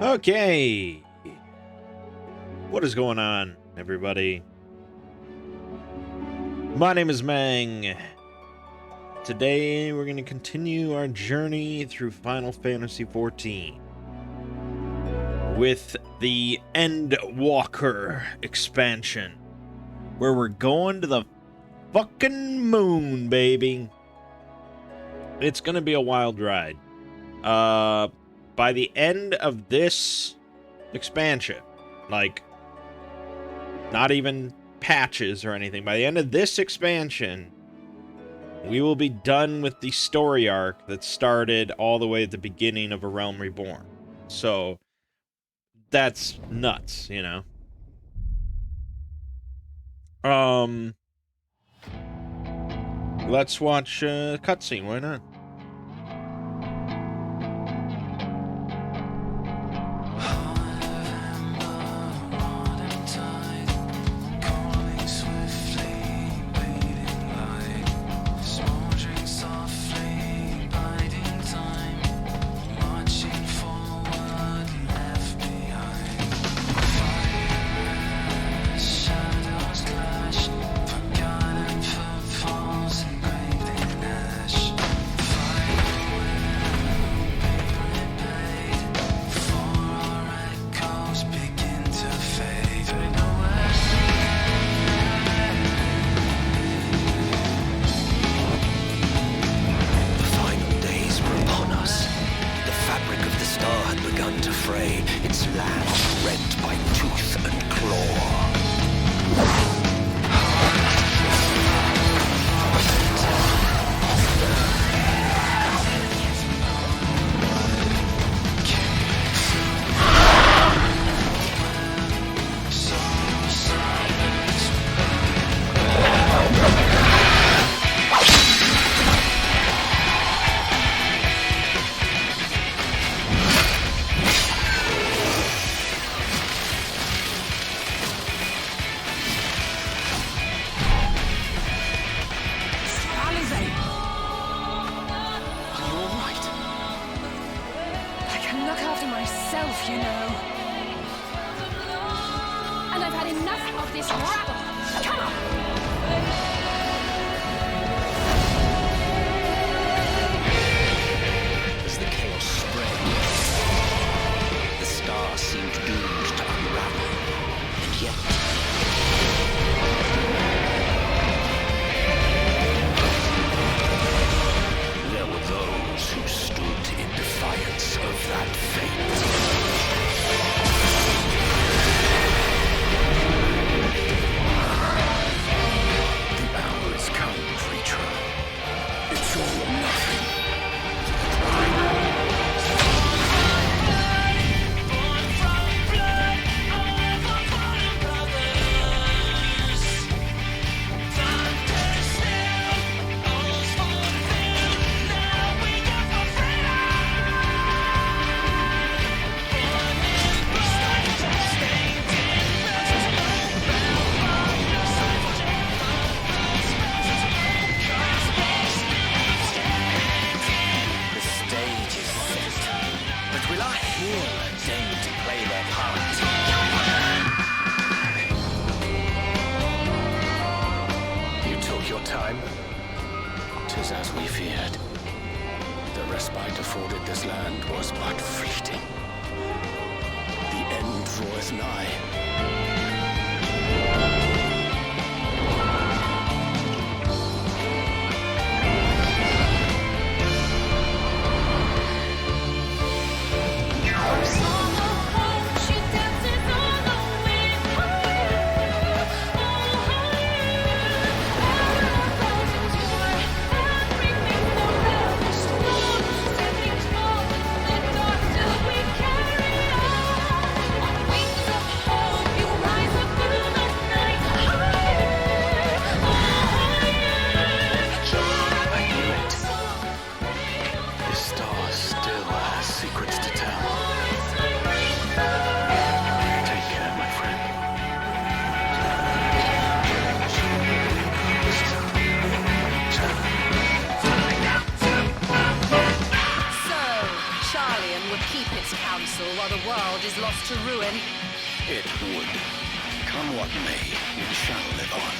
Okay. What is going on, everybody? My name is Mangg. Today, we're going to continue our journey through Final Fantasy XIV with the Endwalker expansion, where we're going to the fucking moon, baby. It's going to be a wild ride. By the end of this expansion, like, not even patches or anything, by the end of this expansion, we will be done with the story arc that started all the way at the beginning of A Realm Reborn. So, that's nuts, you know? Let's watch a cutscene, why not? We would keep its counsel while the world is lost to ruin. It would. Come what may, we shall live on.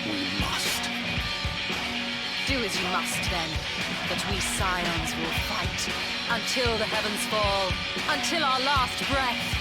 We must. Do as you must, then. But we scions will fight until the heavens fall, until our last breath.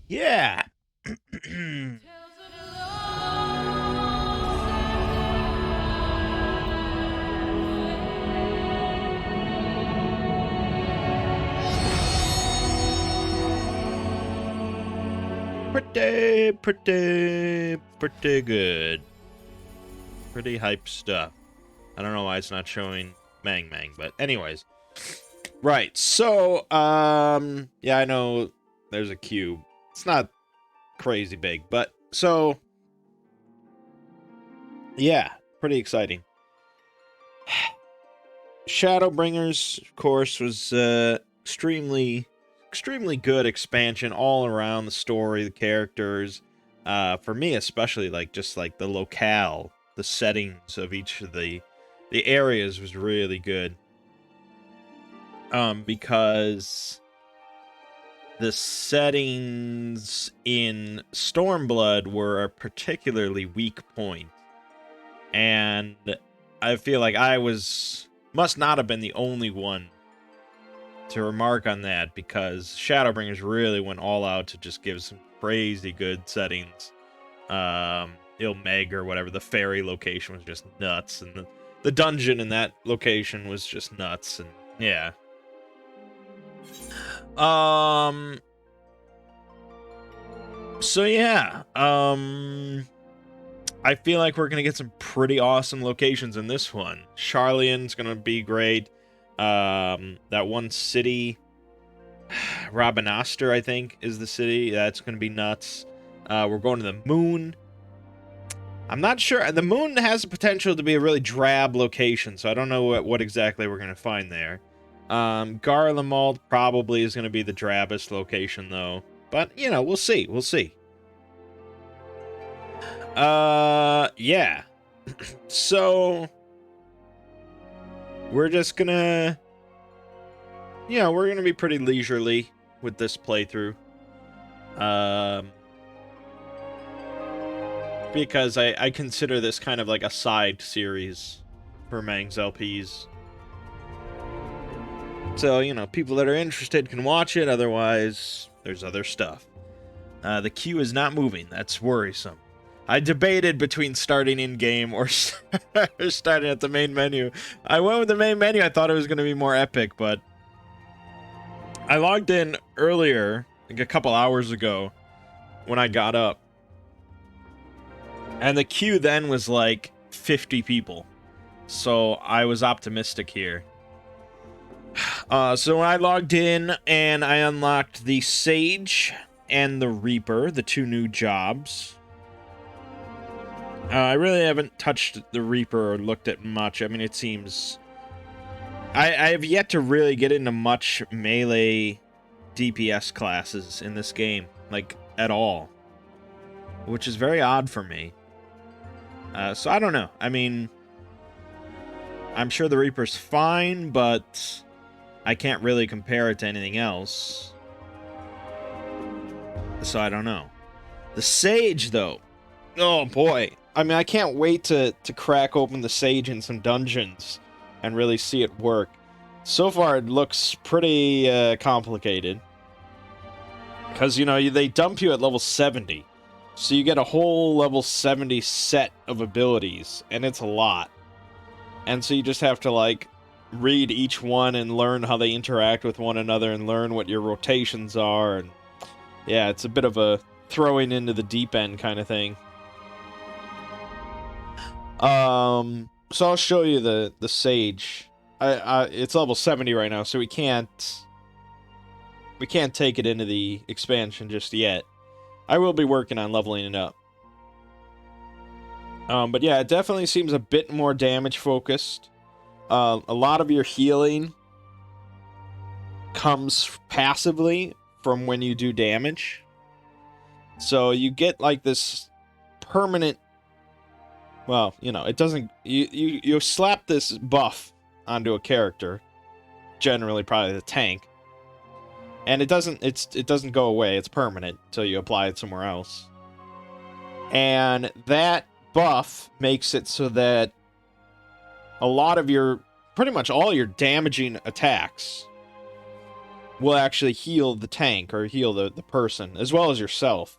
Yeah. Pretty good. Pretty hype stuff. I don't know why it's not showing Mangg, but anyways. Right, so, yeah, I know there's a cube. It's not crazy big, but, so, yeah, pretty exciting. Shadowbringers, of course, was, extremely good expansion all around the story, the characters, for me especially, like, just, like, the locale, the settings of each of the areas was really good. Because the settings in Stormblood were a particularly weak point. And I feel like I must not have been the only one to remark on that, because Shadowbringers really went all out to just give some crazy good settings. Mangg or whatever, the fairy location was just nuts, and the dungeon in that location was just nuts, and yeah. So yeah, I feel like we're gonna get some pretty awesome locations in this one. Charleon's gonna be great. That one city, Rabanastre, I think, is the city. That's gonna be nuts. We're going to the moon. I'm not sure. The moon has the potential to be a really drab location, so I don't know what exactly we're gonna find there. Garlemald probably is going to be the drabbest location, though. But, you know, we'll see. We'll see. Yeah. So, we're just gonna... You know, we're gonna be pretty leisurely with this playthrough. Because I consider this kind of like a side series for Mangg's LPs. So, you know, people that are interested can watch it. Otherwise, there's other stuff. The queue is not moving. That's worrisome. I debated between starting in-game or starting at the main menu. I went with the main menu. I thought it was going to be more epic, but I logged in earlier, like a couple hours ago, when I got up. And the queue then was like 50 people. So I was optimistic here. So I logged in and I unlocked the Sage and the Reaper, the two new jobs. I really haven't touched the Reaper or looked at much. I mean, it seems... I have yet to really get into much melee DPS classes in this game, like, at all. Which is very odd for me. So I don't know. I mean... I'm sure the Reaper's fine, but I can't really compare it to anything else. So I don't know. The Sage, though. Oh, boy. I mean, I can't wait to crack open the Sage in some dungeons and really see it work. So far, it looks pretty complicated. Because, you know, they dump you at level 70. So you get a whole level 70 set of abilities, and it's a lot. And so you just have to, like, read each one and learn how they interact with one another and learn what your rotations are. And yeah, it's a bit of a throwing into the deep end kind of thing. So I'll show you the Sage. It's level 70 right now, so we can't take it into the expansion just yet. I will be working on leveling it up. But yeah, it definitely seems a bit more damage focused. A lot of your healing comes passively from when you do damage. So you get like this permanent, well, you know, it doesn't, you slap this buff onto a character, generally probably the tank, and it doesn't go away. It's permanent until you apply it somewhere else. And that buff makes it so that a lot of your, pretty much all your damaging attacks will actually heal the tank or heal the person, as well as yourself.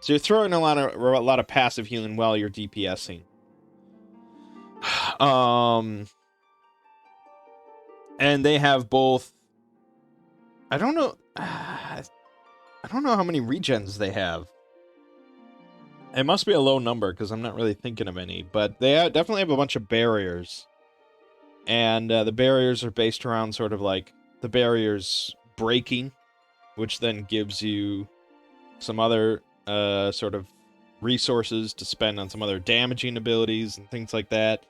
So you're throwing a lot of passive healing while you're DPSing. And they have both. I don't know how many regens they have. It must be a low number because I'm not really thinking of any, but they definitely have a bunch of barriers. And the barriers are based around sort of like the barriers breaking, which then gives you some other sort of resources to spend on some other damaging abilities and things like that.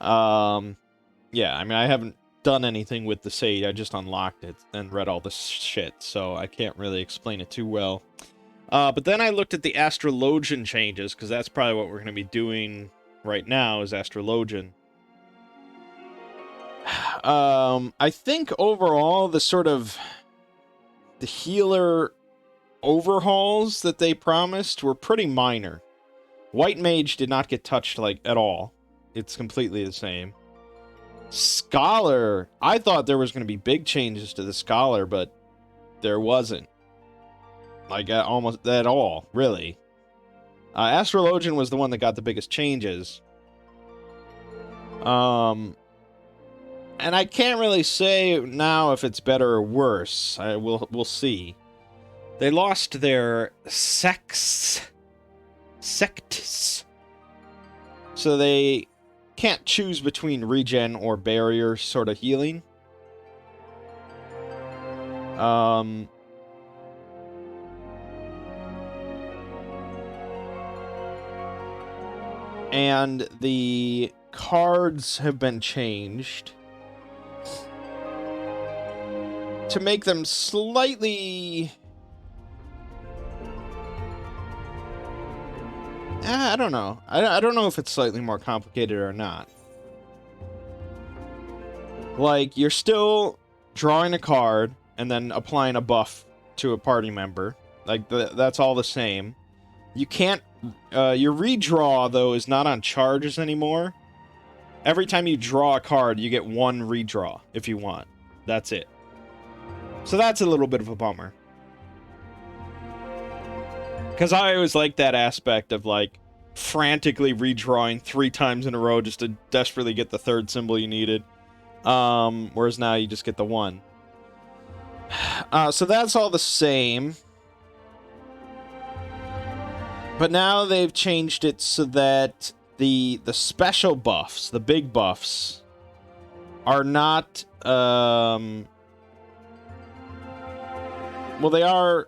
Yeah, I mean, I haven't done anything with the Sage. I just unlocked it and read all this shit, so I can't really explain it too well. But then I looked at the Astrologian Changes, because that's probably what we're going to be doing right now, is Astrologian. I think overall, the healer overhauls that they promised were pretty minor. White Mage did not get touched, like, at all. It's completely the same. Scholar, I thought there was going to be big changes to the Scholar, but there wasn't. Like, almost at all, really. Astrologian was the one that got the biggest changes. And I can't really say now if it's better or worse. We'll see. They lost their sects. So they can't choose between regen or barrier sort of healing. And the cards have been changed to make them slightly... I don't know. I don't know if it's slightly more complicated or not. Like, you're still drawing a card and then applying a buff to a party member. Like, that's all the same. You can't... your redraw, though, is not on charges anymore. Every time you draw a card, you get one redraw, if you want. That's it. So that's a little bit of a bummer. Because I always like that aspect of, like, frantically redrawing 3 times in a row just to desperately get the third symbol you needed. Whereas now you just get the one. So that's all the same. But now they've changed it so that the special buffs, the big buffs, are not... well, they are...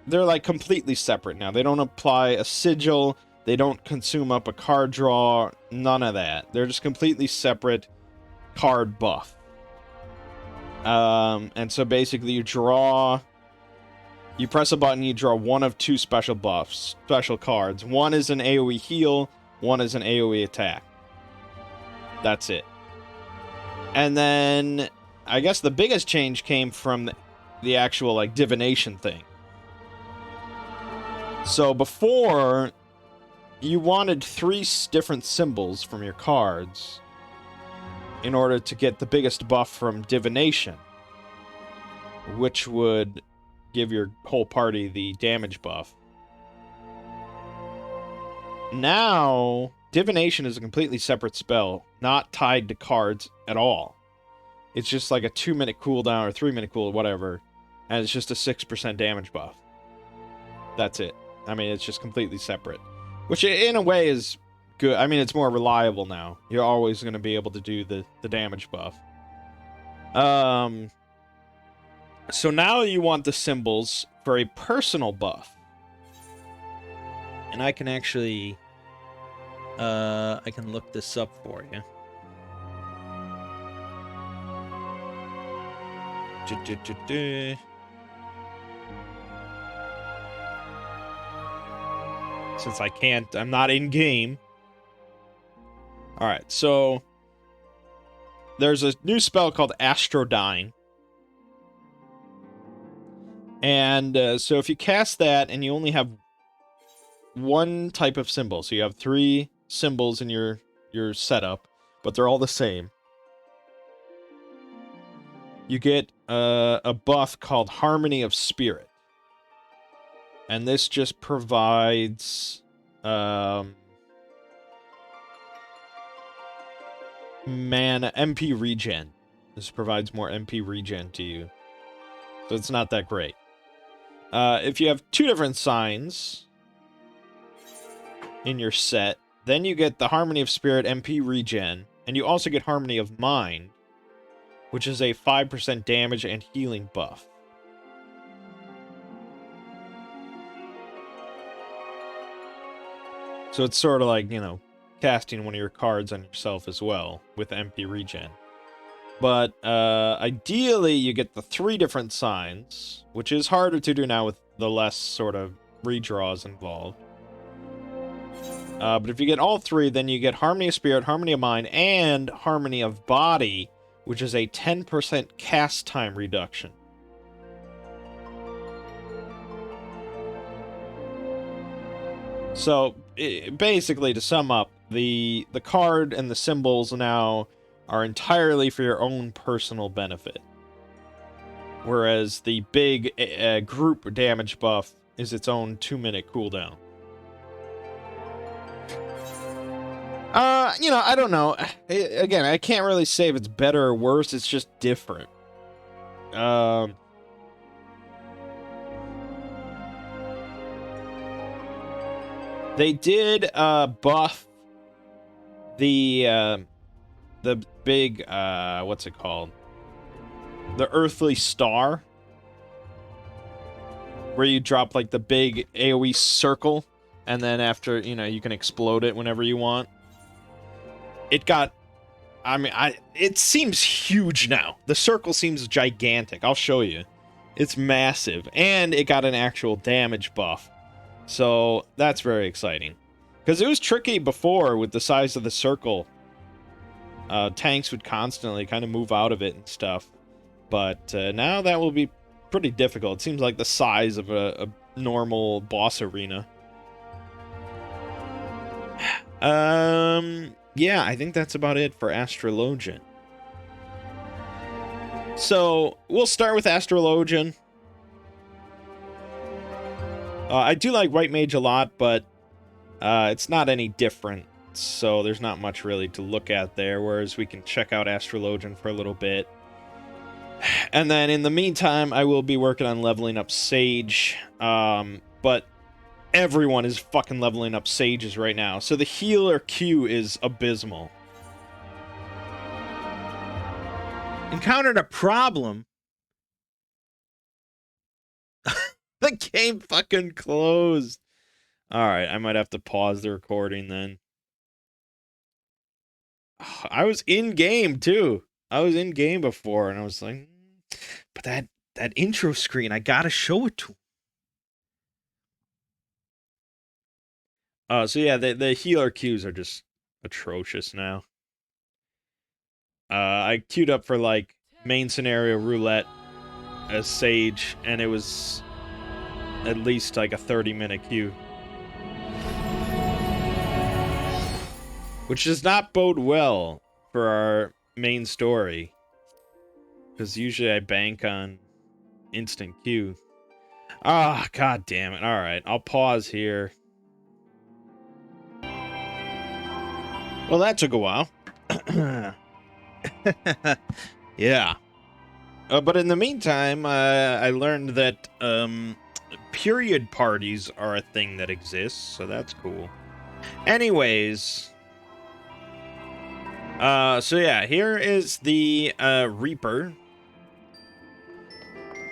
They're, like, completely separate now. They don't apply a sigil. They don't consume up a card draw. None of that. They're just completely separate card buff. And so basically you draw... You press a button, you draw one of 2 special buffs, special cards. One is an AoE heal, one is an AoE attack. That's it. And then I guess the biggest change came from the actual like divination thing. So before, you wanted 3 different symbols from your cards in order to get the biggest buff from divination, which would give your whole party the damage buff. Now, divination is a completely separate spell, not tied to cards at all. It's just like a 2-minute cooldown or 3-minute cooldown, whatever, and it's just a 6% damage buff. That's it. I mean, it's just completely separate, which in a way is good. I mean, it's more reliable now. You're always going to be able to do the damage buff. So now you want the symbols for a personal buff. And I can actually I can look this up for you. Since I can't, I'm not in game. Alright, so there's a new spell called Astrodyne. And so if you cast that and you only have one type of symbol, so you have 3 symbols in your setup, but they're all the same, you get a buff called Harmony of Spirit. And this just provides mana, MP regen. This provides more MP regen to you. So it's not that great. If you have 2 different signs in your set, then you get the Harmony of Spirit MP regen, and you also get Harmony of Mind, which is a 5% damage and healing buff. So it's sort of like, you know, casting one of your cards on yourself as well with MP regen. But ideally, you get the 3 different signs, which is harder to do now with the less sort of redraws involved. But if you get all 3, then you get Harmony of Spirit, Harmony of Mind, and Harmony of Body, which is a 10% cast time reduction. So, basically, to sum up, the card and the symbols now are entirely for your own personal benefit. Whereas the big group damage buff is its own 2-minute cooldown. You know, I don't know. Again, I can't really say if it's better or worse. It's just different. They did buff the big what's it called? The Earthly Star, where you drop like the big AoE circle, and then after, you know, you can explode it whenever you want. It got, I mean, it seems huge now. The circle seems gigantic. I'll show you. It's massive, and it got an actual damage buff. So that's very exciting. Because it was tricky before with the size of the circle. Tanks would constantly kind of move out of it and stuff. But now that will be pretty difficult. It seems like the size of a normal boss arena. Yeah, I think that's about it for Astrologian. So, we'll start with Astrologian. I do like White Mage a lot, but it's not any different, so there's not much really to look at there, whereas we can check out Astrologian for a little bit. And then in the meantime, I will be working on leveling up Sage, but everyone is fucking leveling up Sages right now, so the healer queue is abysmal. Encountered a problem. The game fucking closed. Alright, I might have to pause the recording then. I was in game too. I was in game before, and I was like, but that intro screen, I gotta show it to him. So yeah, the healer queues are just atrocious now. I queued up for, like, main scenario roulette as Sage, and it was at least, like, a 30-minute queue. Which does not bode well for our main story. Because usually I bank on instant queue. Ah, god damn it. Alright, I'll pause here. Well, that took a while. Yeah. But in the meantime, I learned that period parties are a thing that exists, so that's cool. Anyways, so yeah, here is the Reaper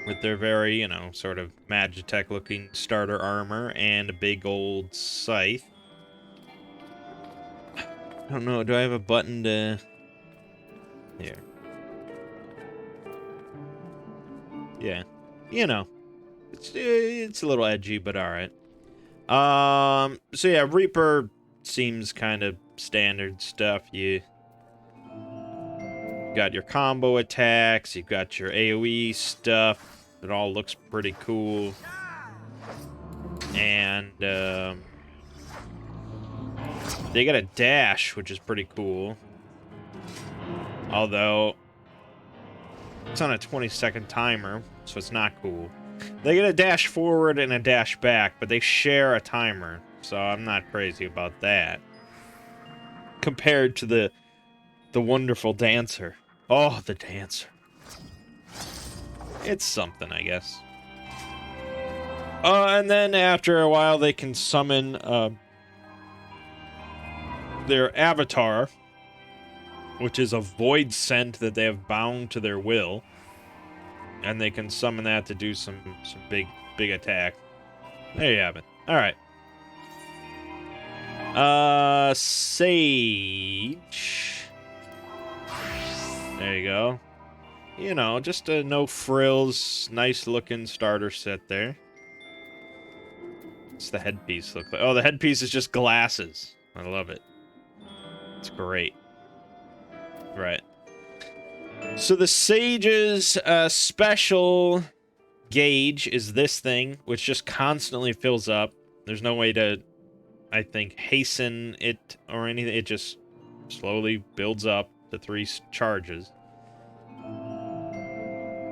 with their very, you know, sort of Magitech-looking starter armor and a big old scythe. I don't know, do I have a button to... Here. Yeah. You know. It's a little edgy, but alright. So yeah, Reaper seems kind of standard stuff. You got your combo attacks, you've got your AoE stuff. It all looks pretty cool. And, they got a dash, which is pretty cool. Although, it's on a 20-second timer, so it's not cool. They get a dash forward and a dash back, but they share a timer, so I'm not crazy about that. Compared to the wonderful dancer. Oh, the dancer. It's something, I guess. And then after a while, they can summon their avatar, which is a void scent that they have bound to their will. And they can summon that to do some big attack. There you have it. Alright. Sage. There you go. You know, just a no frills, nice looking starter set there. What's the headpiece look like? Oh, the headpiece is just glasses. I love it. It's great. Right. So the Sage's special gauge is this thing, which just constantly fills up. There's no way to, I think, hasten it or anything. It just slowly builds up to 3 charges.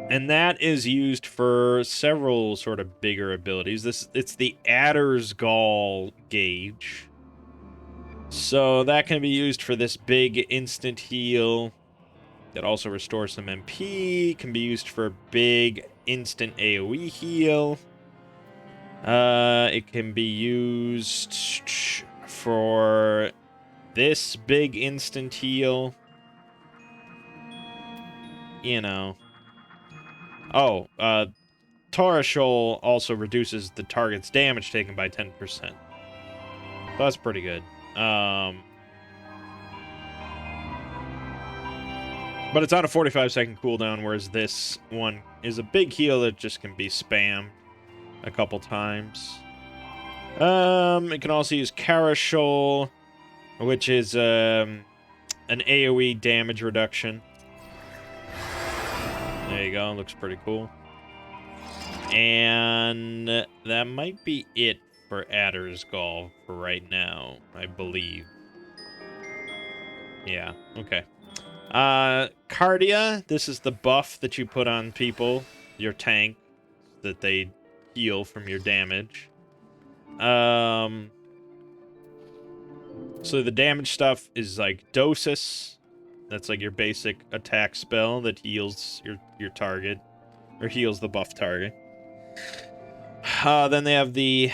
And that is used for several sort of bigger abilities. It's the Adder's Gall gauge. So that can be used for this big instant heal that also restores some MP. Can be used for a big instant AoE heal. It can be used for this big instant heal. You know. Oh, Torashol also reduces the target's damage taken by 10%. So that's pretty good. But it's on a 45-second cooldown, whereas this one is a big heal that just can be spammed a couple times. It can also use Karashol, which is an AoE damage reduction. There you go, looks pretty cool. And that might be it for Adder's Gall for right now, I believe. Yeah, okay. Cardia, this is the buff that you put on people, your tank, that they heal from your damage. So the damage stuff is like Dosis. That's like your basic attack spell that heals your target, or heals the buff target. Then they have the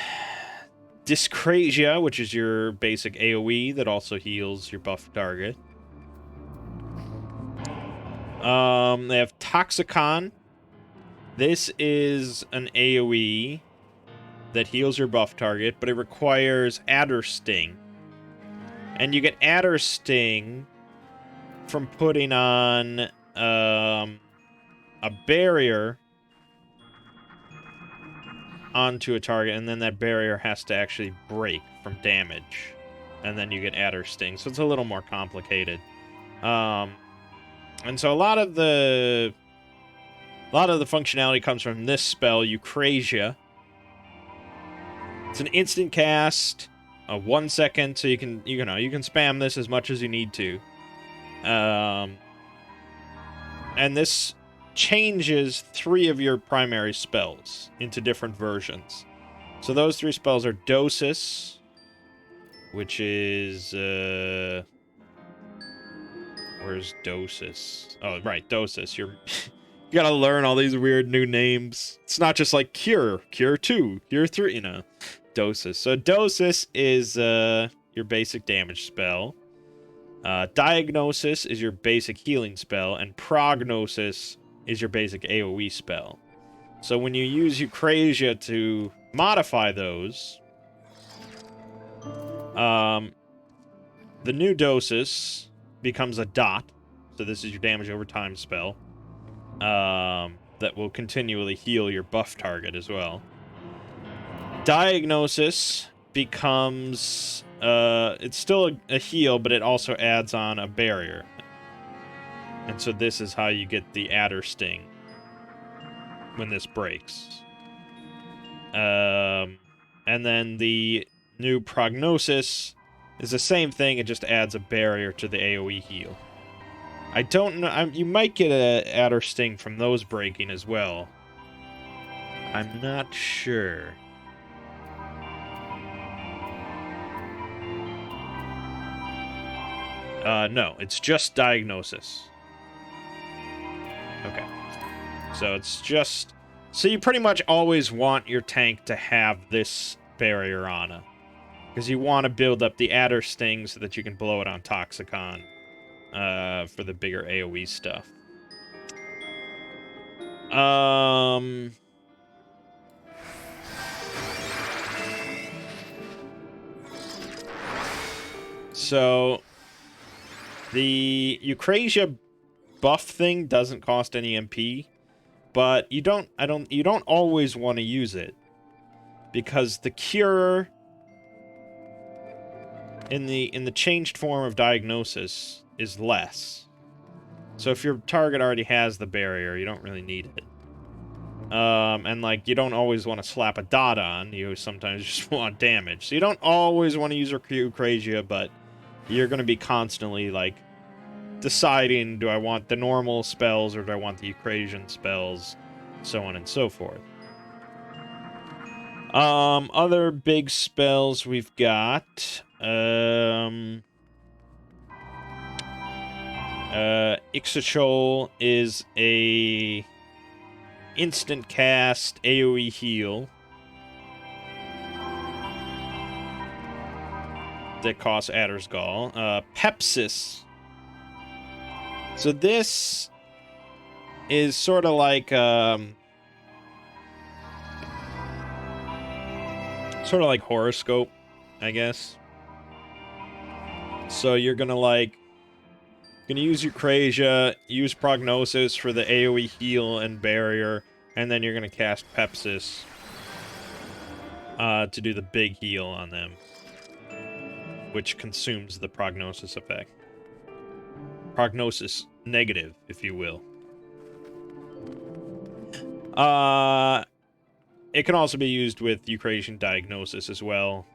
Dyscrasia, which is your basic AoE that also heals your buff target. They have Toxicon. This is an AoE that heals your buff target, but it requires Adder Sting. And you get Adder Sting from putting on a barrier onto a target, and then that barrier has to actually break from damage. And then you get Adder Sting, so it's a little more complicated. And so a lot of the functionality comes from this spell, Eucrasia. It's an instant cast, 1 second, so you can spam this as much as you need to. And this changes 3 of your primary spells into different versions. So those 3 spells are Dosis, which is where's Dosis? Oh, right, Dosis. You gotta learn all these weird new names. It's not just like Cure 2, Cure 3, Dosis. So Dosis is your basic damage spell. Diagnosis is your basic healing spell, and Prognosis is your basic AoE spell. So when you use Eucrasia to modify those, the new Dosis becomes a dot. So this is your damage over time spell. That will continually heal your buff target as well. Diagnosis becomes it's still a heal, but it also adds on a barrier. And so this is how you get the Adder Sting when this breaks. And then the new Prognosis is the same thing, it just adds a barrier to the AoE heal. I don't know, you might get a Adder Sting from those breaking as well. I'm not sure. No, it's just Diagnosis. Okay. So it's just... So you pretty much always want your tank to have this barrier on it. Because you want to build up the Adder Sting so that you can blow it on Toxicon for the bigger AoE stuff. So the Eucrasia buff thing doesn't cost any MP, but you don't always want to use it, because the cure in the changed form of Diagnosis is less. So if your target already has the barrier, you don't really need it. And like, you don't always want to slap a dot on, you sometimes just want damage. So you don't always want to use Eucrasia, but you're going to be constantly like deciding, do I want the normal spells or do I want the Eucrasian spells, so on and so forth. Other big spells we've got, Ixatrol is a instant cast AoE heal that costs Adder's Gall. Pepsis. So this is sort of like horoscope, I guess. So you're gonna use Eucrasia, use Prognosis for the AoE heal and barrier, and then you're gonna cast Pepsis to do the big heal on them, which consumes the Prognosis effect. Prognosis negative, if you will. It can also be used with Eucrasian Diagnosis as well.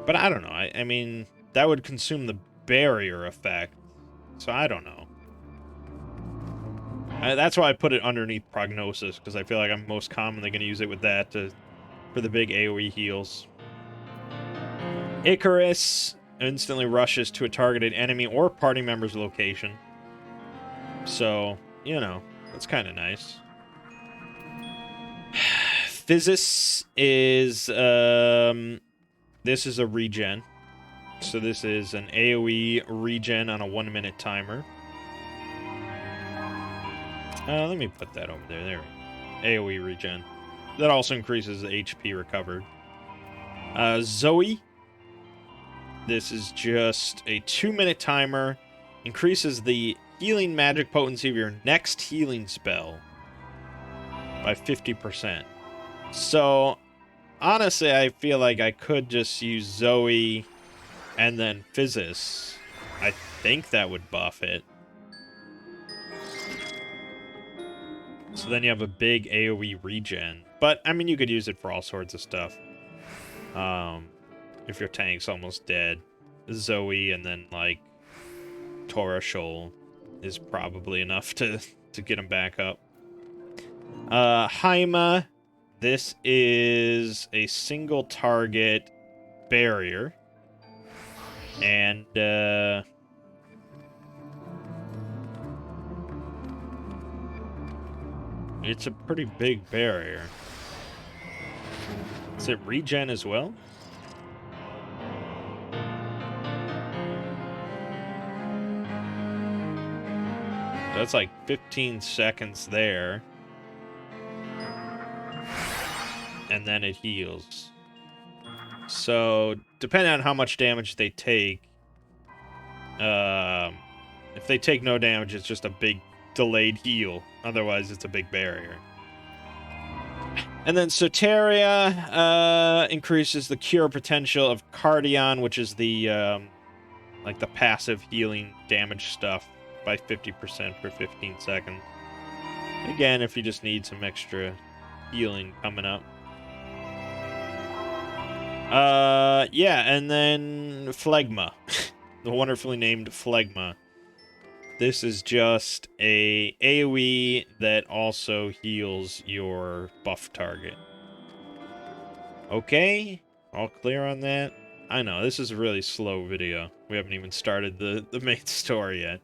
But I don't know. I mean, that would consume the barrier effect. So I don't know. That's why I put it underneath Prognosis, because I feel like I'm most commonly going to use it with that for the big AoE heals. Icarus instantly rushes to a targeted enemy or party member's location. So, you know, that's kind of nice. Physis is, this is a regen. So this is an AoE regen on a 1-minute timer. Let me put that over there. There we go. AoE regen. That also increases the HP recovered. Zoe. This is just a 2-minute timer. Increases the healing magic potency of your next healing spell by 50%. So, honestly, I feel like I could just use Zoe And then Physis. I think that would buff it. So then you have a big AoE regen. But, I mean, you could use it for all sorts of stuff. If your tank's almost dead. Zoe and then, like, Tora Shoal is probably enough to get him back up. Haima. This is a single target barrier. And, it's a pretty big barrier. Is it regen as well? That's like 15 seconds there. And then it heals. So, depending on how much damage they take, if they take no damage, it's just a big delayed heal. Otherwise, it's a big barrier. And then Soteria increases the cure potential of Cardion, which is the like the passive healing damage stuff, by 50% for 15 seconds. Again, if you just need some extra healing coming up. Yeah, and then Phlegma. The wonderfully named Phlegma. This is just a AoE that also heals your buff target. Okay, all clear on that? I know, this is a really slow video. We haven't even started the main story yet.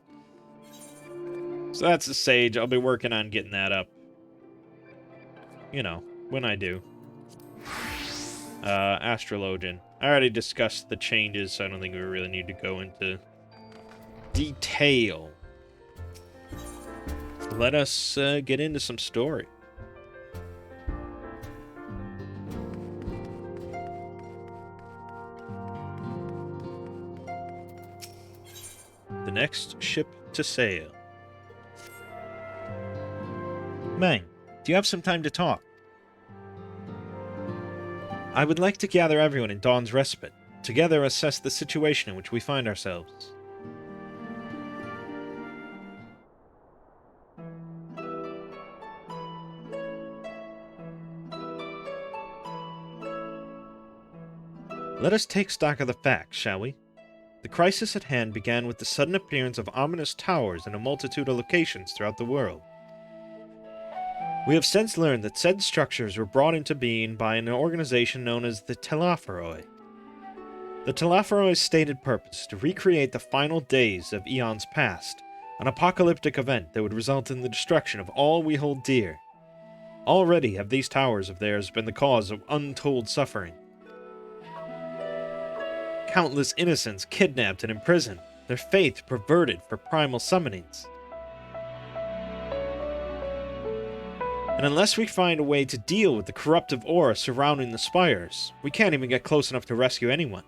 So that's the Sage. I'll be working on getting that up. You know, when I do. Astrologian. I already discussed the changes, so I don't think we really need to go into detail. Let us get into some story. The next ship to sail. Mangg, do you have some time to talk? I would like to gather everyone in Dawn's Respite, together assess the situation in which we find ourselves. Let us take stock of the facts, shall we? The crisis at hand began with the sudden appearance of ominous towers in a multitude of locations throughout the world. We have since learned that said structures were brought into being by an organization known as the Telophoroi. The Telophoroi's stated purpose to recreate the final days of eons past, an apocalyptic event that would result in the destruction of all we hold dear. Already have these towers of theirs been the cause of untold suffering. Countless innocents kidnapped and imprisoned, their faith perverted for primal summonings. And unless we find a way to deal with the corruptive aura surrounding the spires, we can't even get close enough to rescue anyone.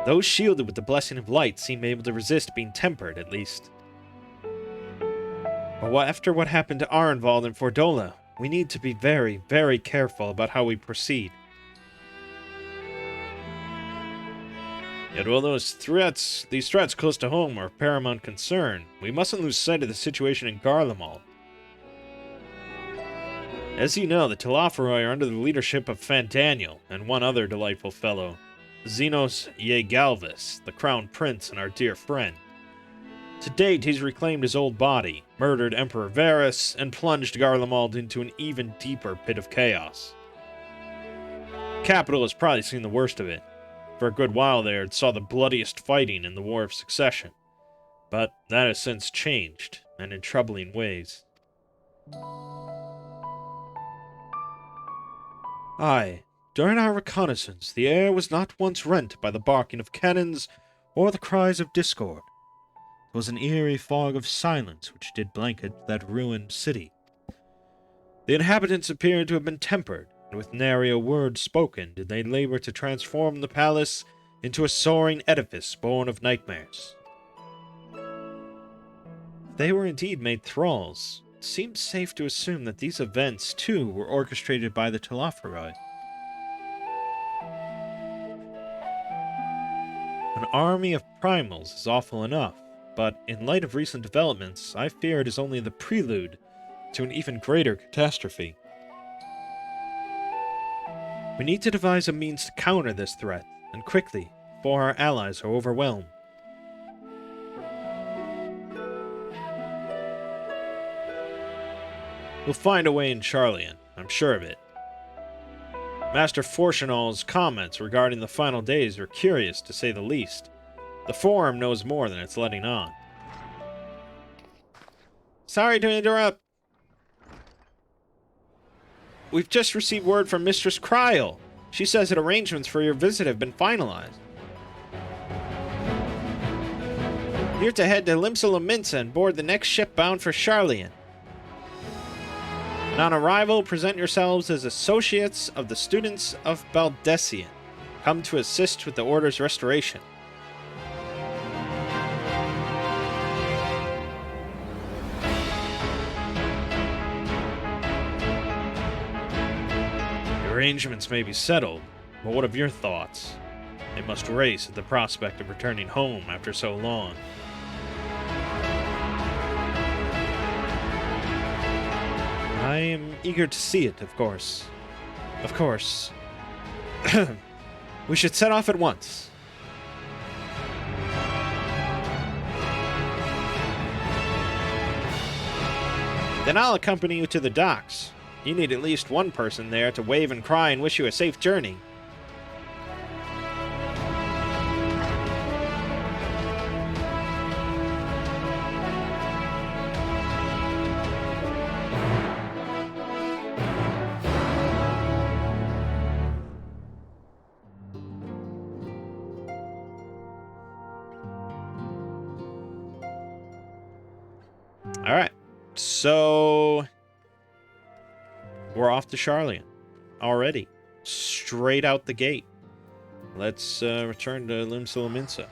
Those shielded with the blessing of light seem able to resist being tempered, at least. But after what happened to Arenvald and Fordola, we need to be very, very careful about how we proceed. Yet while these threats close to home are of paramount concern, we mustn't lose sight of the situation in Garlemald. As you know, the Telophoroi are under the leadership of Fandaniel and one other delightful fellow, Xenos Yegalvis, the Crown Prince and our dear friend. To date, he's reclaimed his old body, murdered Emperor Varus, and plunged Garlemald into an even deeper pit of chaos. Capital has probably seen the worst of it. For a good while there, it saw the bloodiest fighting in the War of Succession. But that has since changed, and in troubling ways. Aye, during our reconnaissance, the air was not once rent by the barking of cannons or the cries of discord. It was an eerie fog of silence which did blanket that ruined city. The inhabitants appeared to have been tempered, and with nary a word spoken did they labor to transform the palace into a soaring edifice born of nightmares. If they were indeed made thralls, it seems safe to assume that these events, too, were orchestrated by the Telophoroi. An army of primals is awful enough, but in light of recent developments, I fear it is only the prelude to an even greater catastrophe. We need to devise a means to counter this threat, and quickly, before our allies are overwhelmed. We'll find a way in Charlian, I'm sure of it. Master Fortunal's comments regarding the final days are curious, to say the least. The Forum knows more than it's letting on. Sorry to interrupt. We've just received word from Mistress Kryl. She says that arrangements for your visit have been finalized. You're to head to Limsa and board the next ship bound for Charlian. And on arrival, present yourselves as associates of the students of Baldessian, come to assist with the Order's restoration. The arrangements may be settled, but what of your thoughts? They must race at the prospect of returning home after so long. I am eager to see it, of course. Of course. We should set off at once. Then I'll accompany you to the docks. You need at least one person there to wave and cry and wish you a safe journey. Alright, so we're off to Charlian already. Straight out the gate. Let's return to Limsa.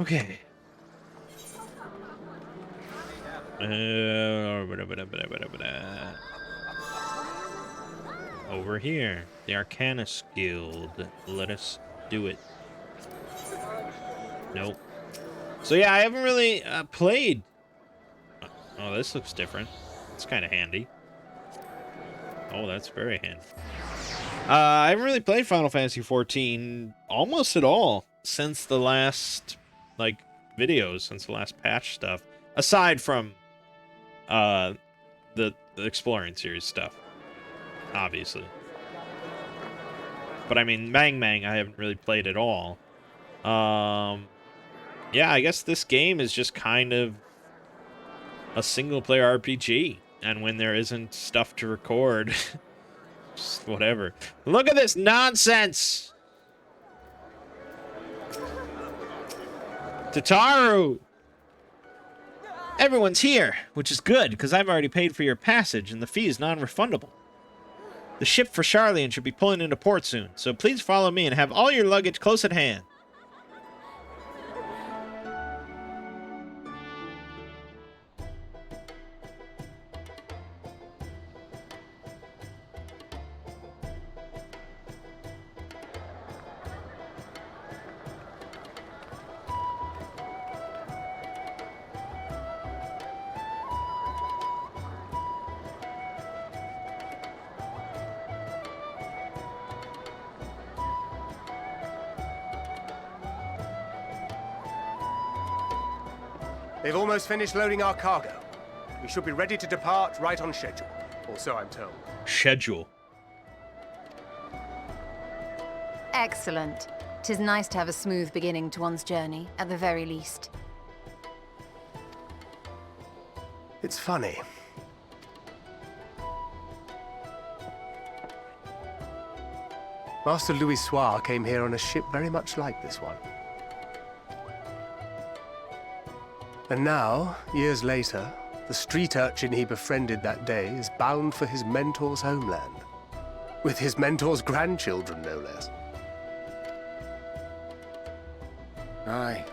Okay. Over here, the Arcanist Guild. Let us do it. Nope. So yeah, I haven't really played. Oh, this looks different. It's kind of handy. Oh, that's very handy. I haven't really played Final Fantasy XIV almost at all since the last videos, since the last patch stuff. Aside from the Exploring series stuff, obviously. But I mean, Mangg I haven't really played at all. Yeah, I guess this game is just kind of a single-player RPG. And when there isn't stuff to record, just whatever. Look at this nonsense! Tataru! Everyone's here, which is good, because I've already paid for your passage, and the fee is non-refundable. The ship for Charlian should be pulling into port soon, so please follow me and have all your luggage close at hand. They've almost finished loading our cargo. We should be ready to depart right on schedule, or so I'm told. Schedule. Excellent. 'Tis nice to have a smooth beginning to one's journey, at the very least. It's funny. Master Louis Soir came here on a ship very much like this one. And now, years later, the street urchin he befriended that day is bound for his mentor's homeland. With his mentor's grandchildren, no less. Aye.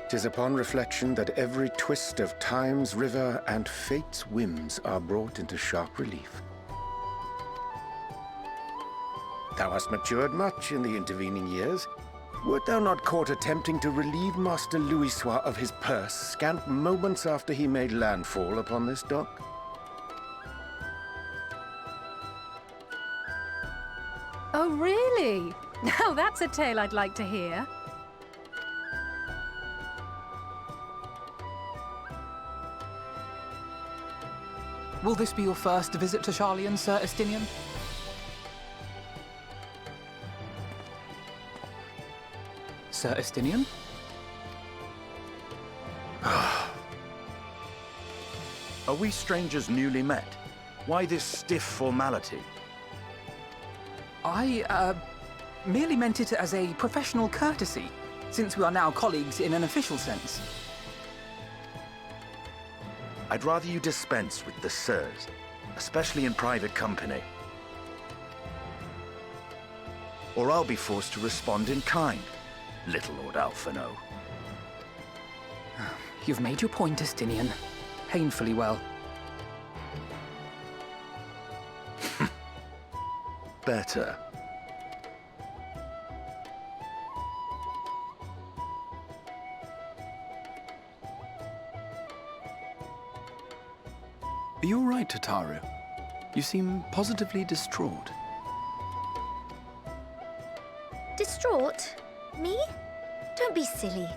'Tis upon reflection that every twist of time's river and fate's whims are brought into sharp relief. Thou hast matured much in the intervening years. Wert thou not caught attempting to relieve Master Louisoix of his purse scant moments after he made landfall upon this dock? Oh, really? Now that's a tale I'd like to hear. Will this be your first visit to Charlian, Sir Estinian? Sir Estinian? Are we strangers newly met? Why this stiff formality? I, merely meant it as a professional courtesy, since we are now colleagues in an official sense. I'd rather you dispense with the sirs, especially in private company. Or I'll be forced to respond in kind, little Lord Alphino. You've made your point, Estinian. Painfully well. Better. Are you all right, Tataru? You seem positively distraught. Distraught? Me? Don't be silly.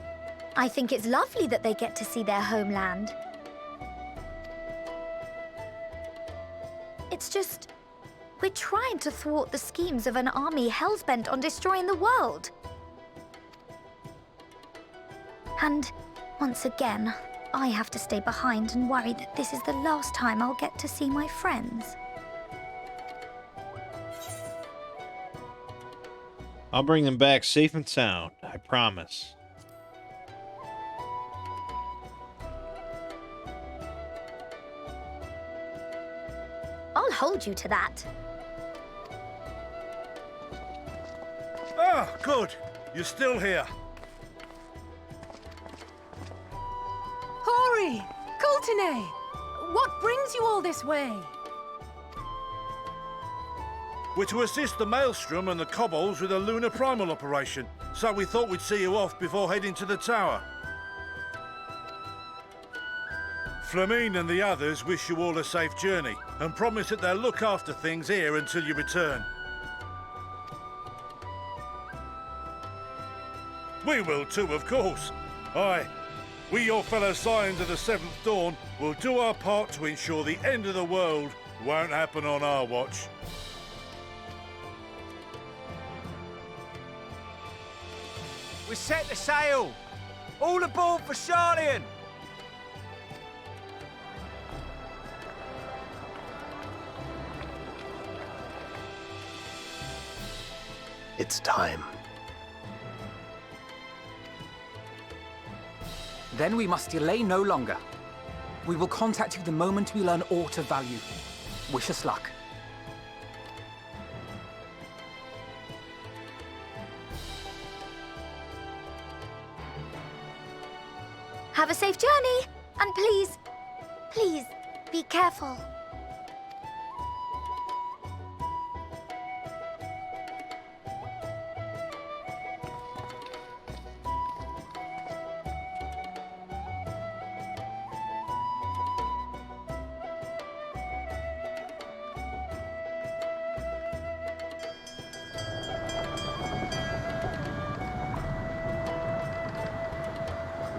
I think it's lovely that they get to see their homeland. It's just, we're trying to thwart the schemes of an army hellbent on destroying the world. And once again, I have to stay behind and worry that this is the last time I'll get to see my friends. I'll bring them back safe and sound, I promise. I'll hold you to that. Ah, good. You're still here. Hori! Coulternay! What brings you all this way? We're to assist the Maelstrom and the Kobolds with a lunar primal operation, so we thought we'd see you off before heading to the tower. Flamine and the others wish you all a safe journey, and promise that they'll look after things here until you return. We will too, of course. Aye, we, your fellow Scions of the Seventh Dawn, will do our part to ensure the end of the world won't happen on our watch. We set the sail! All aboard for Charlian! It's time. Then we must delay no longer. We will contact you the moment we learn aught of value. Wish us luck. Have a safe journey, and please, please, be careful.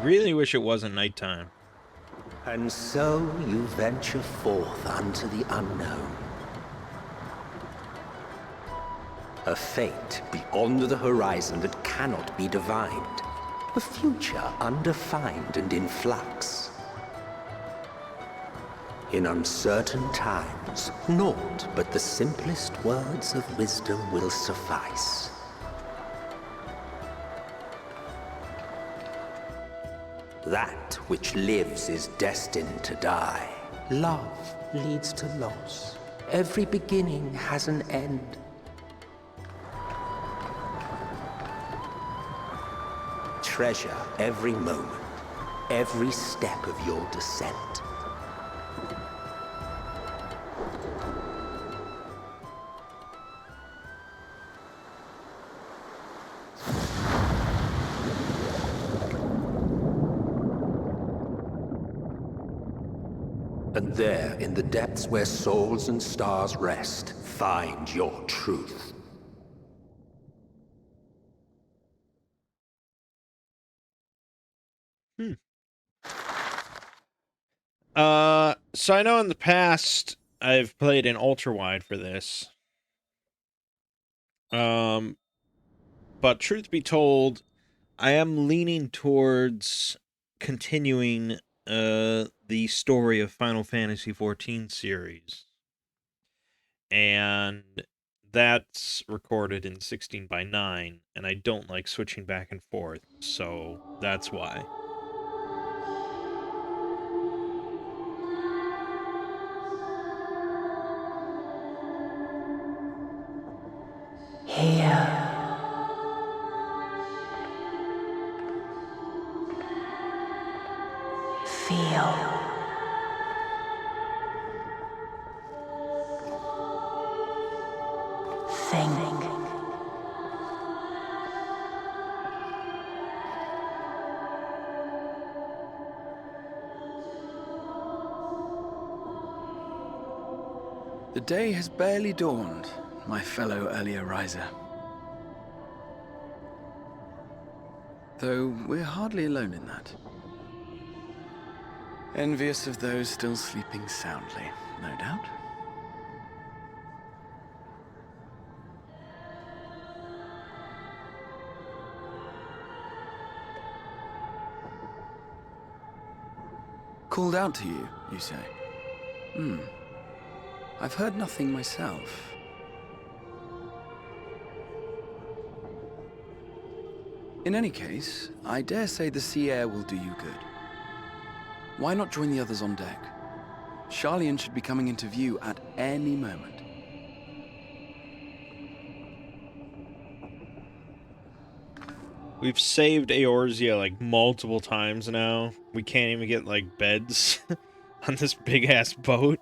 Really wish it wasn't nighttime. And so you venture forth unto the unknown. A fate beyond the horizon that cannot be divined. A future undefined and in flux. In uncertain times, naught but the simplest words of wisdom will suffice. That which lives is destined to die. Love leads to loss. Every beginning has an end. treasure every moment, every step of your descent. And there, in the depths where souls and stars rest, find your truth. So I know in the past I've played an ultra wide for this. But truth be told, I am leaning towards continuing the story of Final Fantasy XIV series. And that's recorded in 16:9, and I don't like switching back and forth, so that's why. Here. Feel. Think. The day has barely dawned, my fellow earlier riser. Though we're hardly alone in that. Envious of those still sleeping soundly, no doubt. Called out to you, you say? I've heard nothing myself. In any case, I dare say the sea air will do you good. Why not join the others on deck? Sharlayan should be coming into view at any moment. We've saved Eorzea like multiple times now. We can't even get like beds on this big ass boat.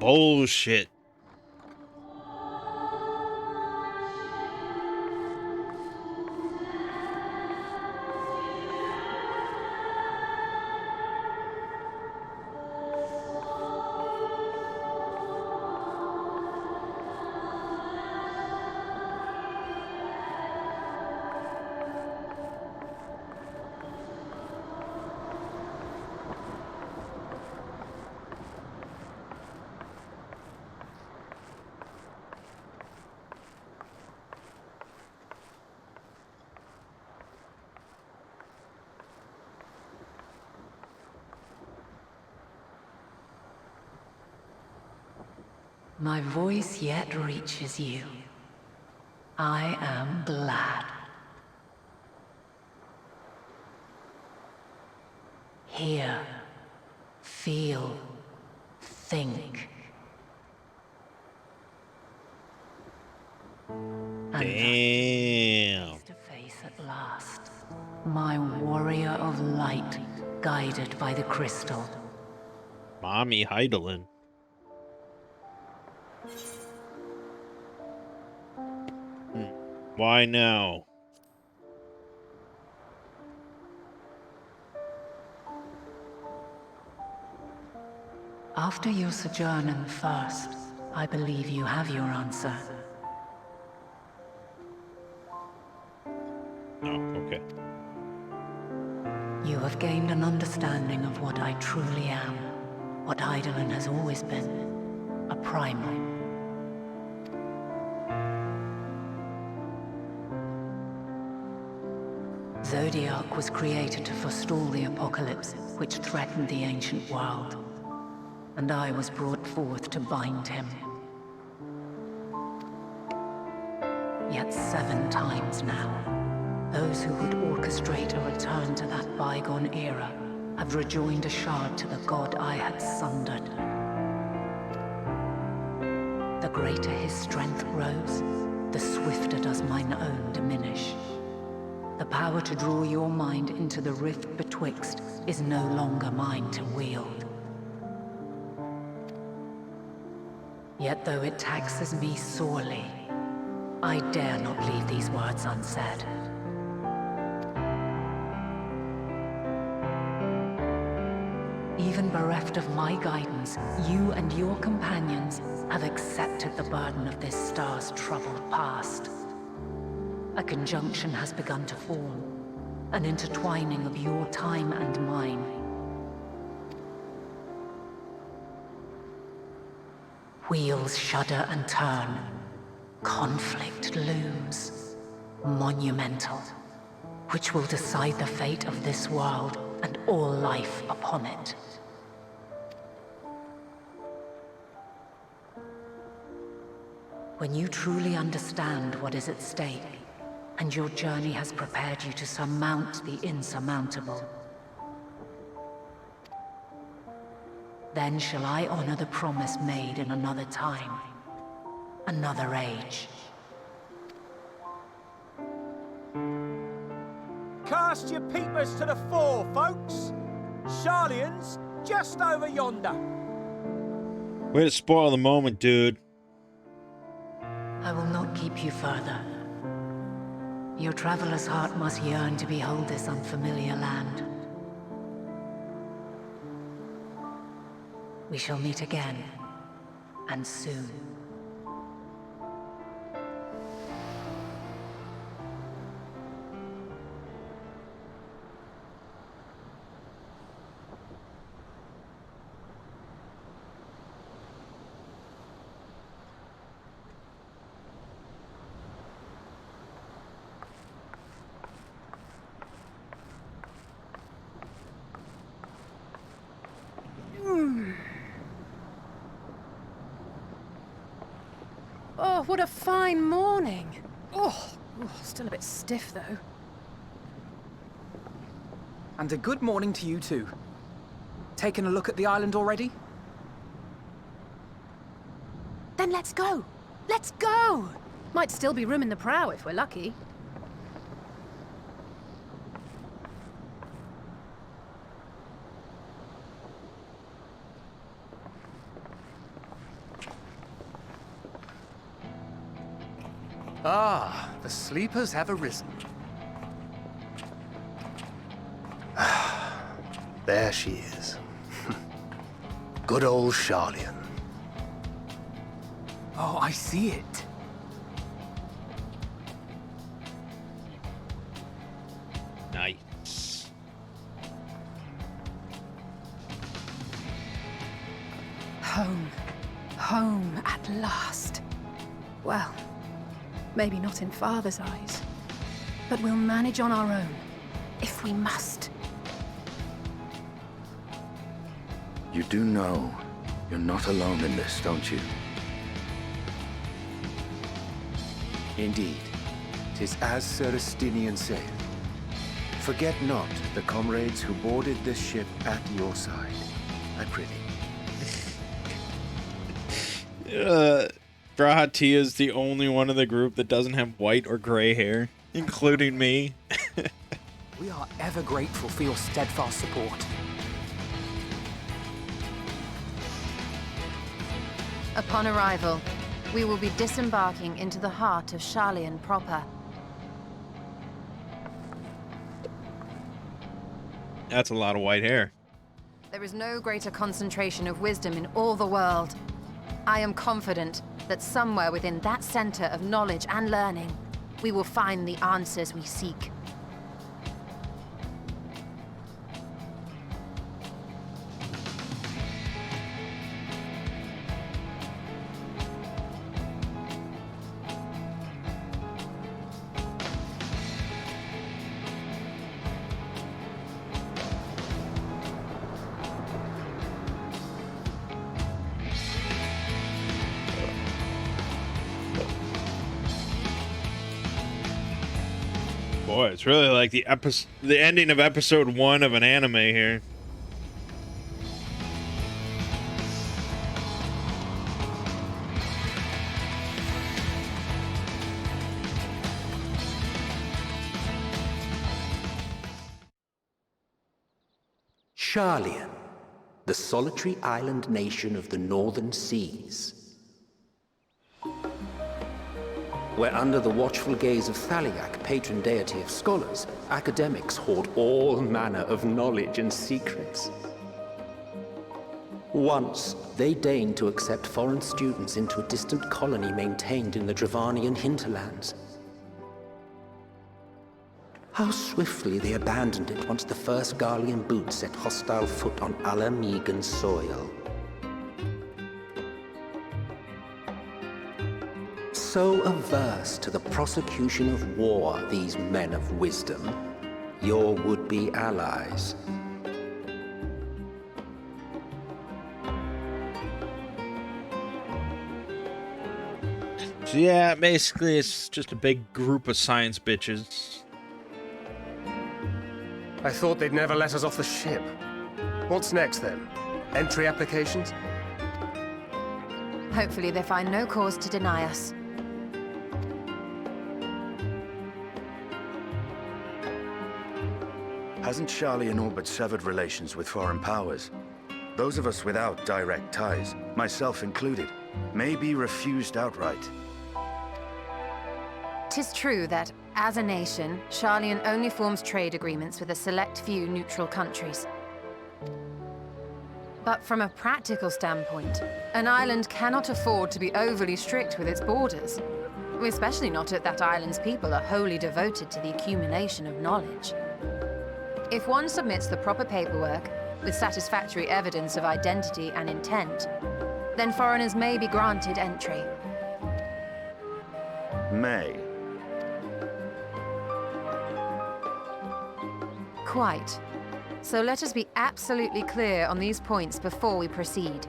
Bullshit. My voice yet reaches you. I am glad. Hear, feel, think. Damn. Face to face at last. My warrior of light, guided by the crystal. Mommy Heidelin. Why now? After your sojourn in the First, I believe you have your answer. Oh, okay. You have gained an understanding of what I truly am, what Heidelin has always been, a primal. Zodiac was created to forestall the apocalypse which threatened the ancient world, and I was brought forth to bind him. Yet 7 times now, those who would orchestrate a return to that bygone era have rejoined a shard to the god I had sundered. The greater his strength grows, the swifter does mine own diminish. The power to draw your mind into the rift betwixt is no longer mine to wield. Yet though it taxes me sorely, I dare not leave these words unsaid. Even bereft of my guidance, you and your companions have accepted the burden of this star's troubled past. A conjunction has begun to form, an intertwining of your time and mine. Wheels shudder and turn. Conflict looms, monumental, which will decide the fate of this world and all life upon it. When you truly understand what is at stake, and your journey has prepared you to surmount the insurmountable, then shall I honor the promise made in another time, another age. Cast your peepers to the fore, folks. Sharlayan's just over yonder. Way to spoil the moment, dude. I will not keep you further. Your traveler's heart must yearn to behold this unfamiliar land. We shall meet again, and soon. Oh, what a fine morning. Oh, still a bit stiff though. And a good morning to you too. Taken a look at the island already? Then let's go. Let's go. Might still be room in the prow if we're lucky. Ah, the sleepers have arisen. There she is. Good old Sharlayan. Oh, I see it. Nice. Home. Home at last. Well, maybe not in Father's eyes, but we'll manage on our own, if we must. You do know you're not alone in this, don't you? Indeed. 'Tis as Sir Estinian saith. Forget not the comrades who boarded this ship at your side, I prithee. Brahatia is the only one in the group that doesn't have white or gray hair, including me. We are ever grateful for your steadfast support. Upon arrival, we will be disembarking into the heart of Sharlayan proper. That's a lot of white hair. There is no greater concentration of wisdom in all the world. I am confident that somewhere within that center of knowledge and learning, we will find the answers we seek. Boy, it's really like the ending of episode 1 of an anime here. Sharlian, the solitary island nation of the northern seas. Where under the watchful gaze of Thaliak, patron deity of scholars, academics hoard all manner of knowledge and secrets. Once, they deigned to accept foreign students into a distant colony maintained in the Dravanian hinterlands. How swiftly they abandoned it once the first Garlean boot set hostile foot on Alamegan soil. So averse to the prosecution of war, these men of wisdom, your would-be allies. So yeah, basically it's just a big group of science bitches. I thought they'd never let us off the ship. What's next then? Entry applications? Hopefully they find no cause to deny us. Hasn't Sharlian all but severed relations with foreign powers? Those of us without direct ties, myself included, may be refused outright. 'Tis true that, as a nation, Sharlian only forms trade agreements with a select few neutral countries. But from a practical standpoint, an island cannot afford to be overly strict with its borders, especially not if that island's people are wholly devoted to the accumulation of knowledge. If one submits the proper paperwork, with satisfactory evidence of identity and intent, then foreigners may be granted entry. May. Quite. So let us be absolutely clear on these points before we proceed.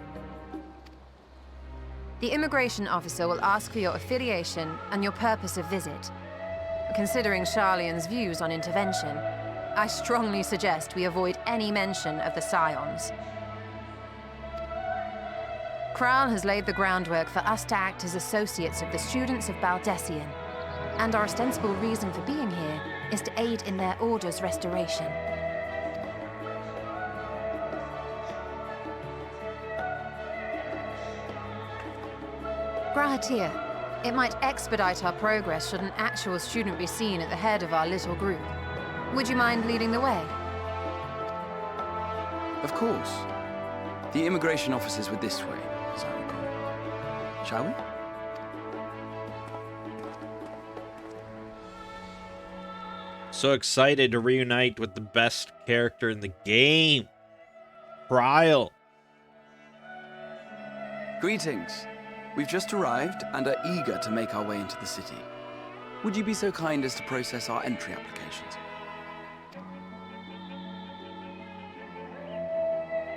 The immigration officer will ask for your affiliation and your purpose of visit. Considering Sharlian's views on intervention, I strongly suggest we avoid any mention of the Scions. Kral has laid the groundwork for us to act as associates of the students of Baldessian, and our ostensible reason for being here is to aid in their order's restoration. Grahatir, it might expedite our progress should an actual student be seen at the head of our little group. Would you mind leading the way? Of course. The immigration officers were this way, as I recall. Shall we? So excited to reunite with the best character in the game. Trial. Greetings. We've just arrived and are eager to make our way into the city. Would you be so kind as to process our entry applications?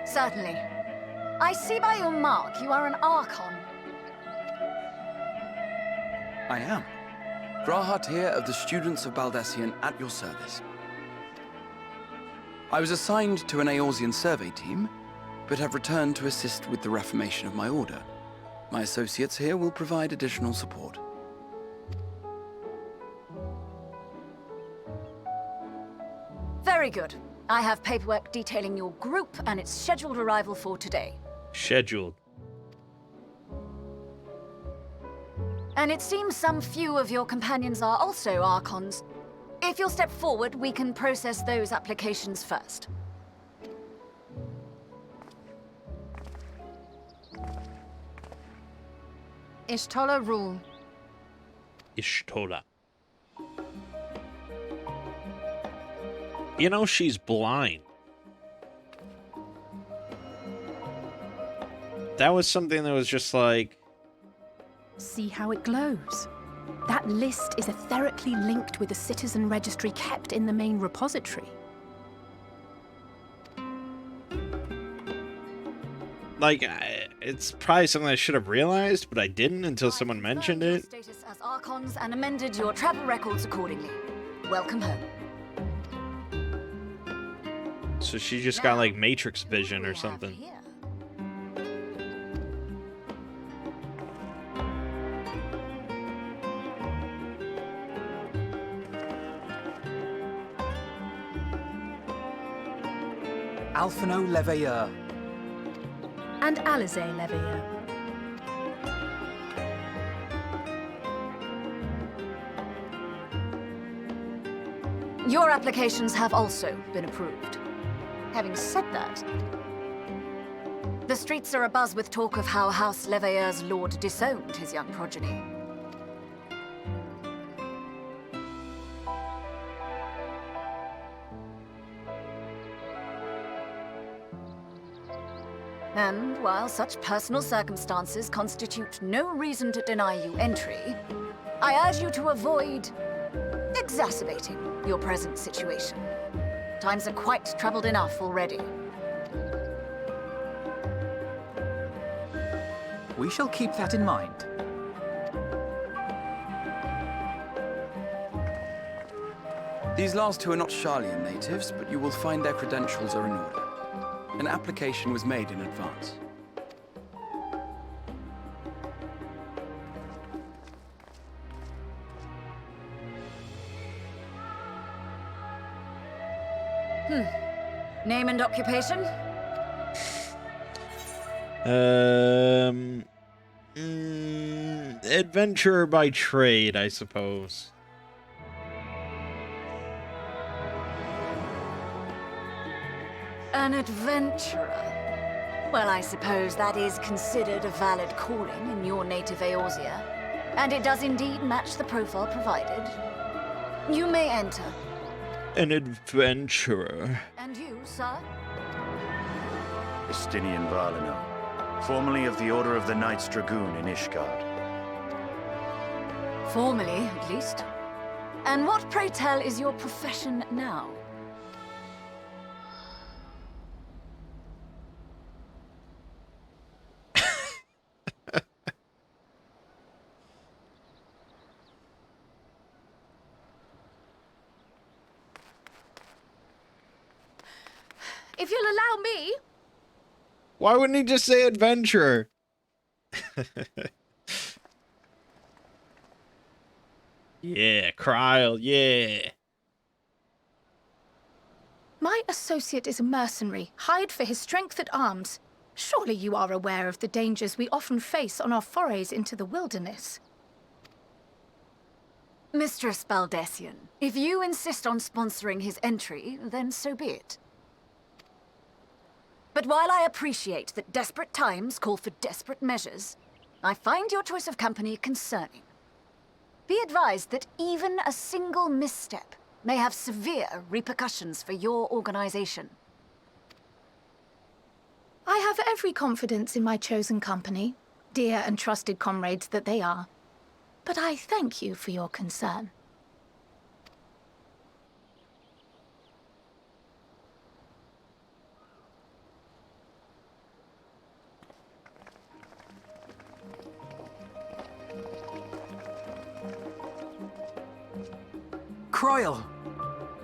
Certainly. I see by your mark you are an Archon. I am. Grahatir of the Students of Baldessian at your service. I was assigned to an Eorzean survey team, but have returned to assist with the reformation of my order. My associates here will provide additional support. Very good. I have paperwork detailing your group and its scheduled arrival for today. Scheduled. And it seems some few of your companions are also Archons. If you'll step forward, we can process those applications first. Ishtola rule. Ishtola. You know she's blind. That was something that was just like... See how it glows? That list is etherically linked with the citizen registry kept in the main repository. Like, it's probably something I should have realized, but I didn't until someone mentioned it. Status as Archons and amended your travel records accordingly. Welcome home. So she just got like Matrix vision or something. Alphino Leveilleur. And Alize Leveilleur. Your applications have also been approved. Having said that, the streets are abuzz with talk of how House Leveilleur's lord disowned his young progeny. And while such personal circumstances constitute no reason to deny you entry, I urge you to avoid exacerbating your present situation. Times are quite troubled enough already. We shall keep that in mind. These last two are not Sharlayan natives, but you will find their credentials are in order. An application was made in advance. Name and occupation? Adventurer by trade, I suppose. An adventurer? Well, I suppose that is considered a valid calling in your native Eorzea. And it does indeed match the profile provided. You may enter. An adventurer. And you, sir? Estinian Valino, formerly of the Order of the Knights Dragoon in Ishgard. Formally, at least. And what, pray tell, is your profession now? If you'll allow me... Why wouldn't he just say adventurer? Yeah, Kryl, yeah. My associate is a mercenary, hired for his strength at arms. Surely you are aware of the dangers we often face on our forays into the wilderness. Mistress Baldessian, if you insist on sponsoring his entry, then so be it. But while I appreciate that desperate times call for desperate measures, I find your choice of company concerning. Be advised that even a single misstep may have severe repercussions for your organization. I have every confidence in my chosen company, dear and trusted comrades that they are. But I thank you for your concern. Kryl!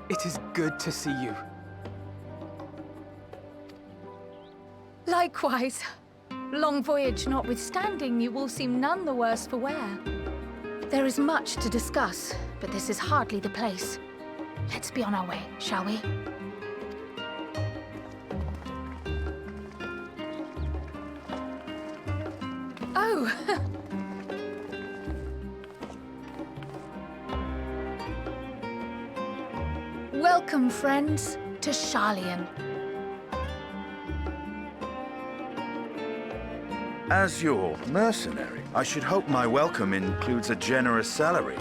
It is good to see you. Likewise. Long voyage notwithstanding, you will seem none the worse for wear. There is much to discuss, but this is hardly the place. Let's be on our way, shall we? Oh! Welcome, friends, to Sharlayan. As your mercenary, I should hope my welcome includes a generous salary.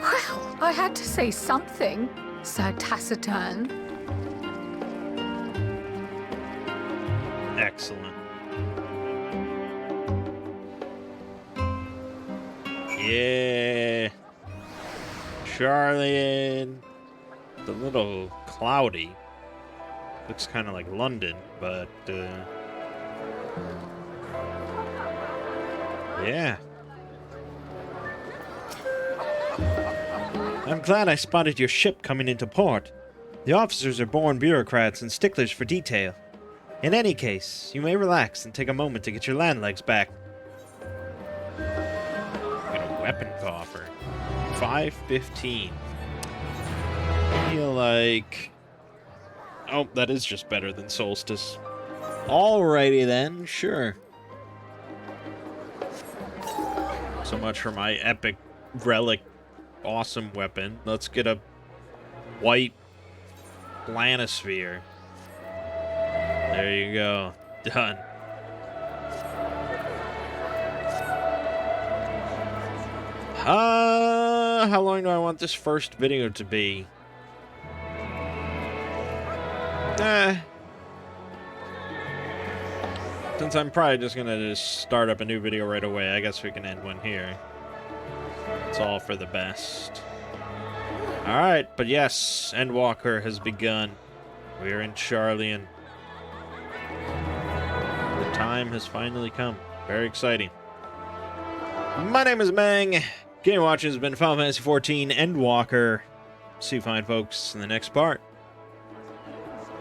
Well, I had to say something, Sir Taciturn. Excellent. Yeah. Sharlayan. It's a little cloudy. Looks kind of like London, but yeah. I'm glad I spotted your ship coming into port. The officers are born bureaucrats and sticklers for detail. In any case, you may relax and take a moment to get your land legs back. Got a weapon coffer. 515. I feel like Oh, that is just better than Solstice. Alrighty then, sure. So much for my epic relic awesome weapon. Let's get a white planisphere. There you go. Done. How long do I want this first video to be? Since I'm probably just gonna start up a new video right away, I guess we can end one here. It's all for the best. Alright, but yes, Endwalker has begun. We're in Sharlayan. The time has finally come. Very exciting. My name is Mangg. Game watching has been Final Fantasy XIV Endwalker. See you fine folks in the next part.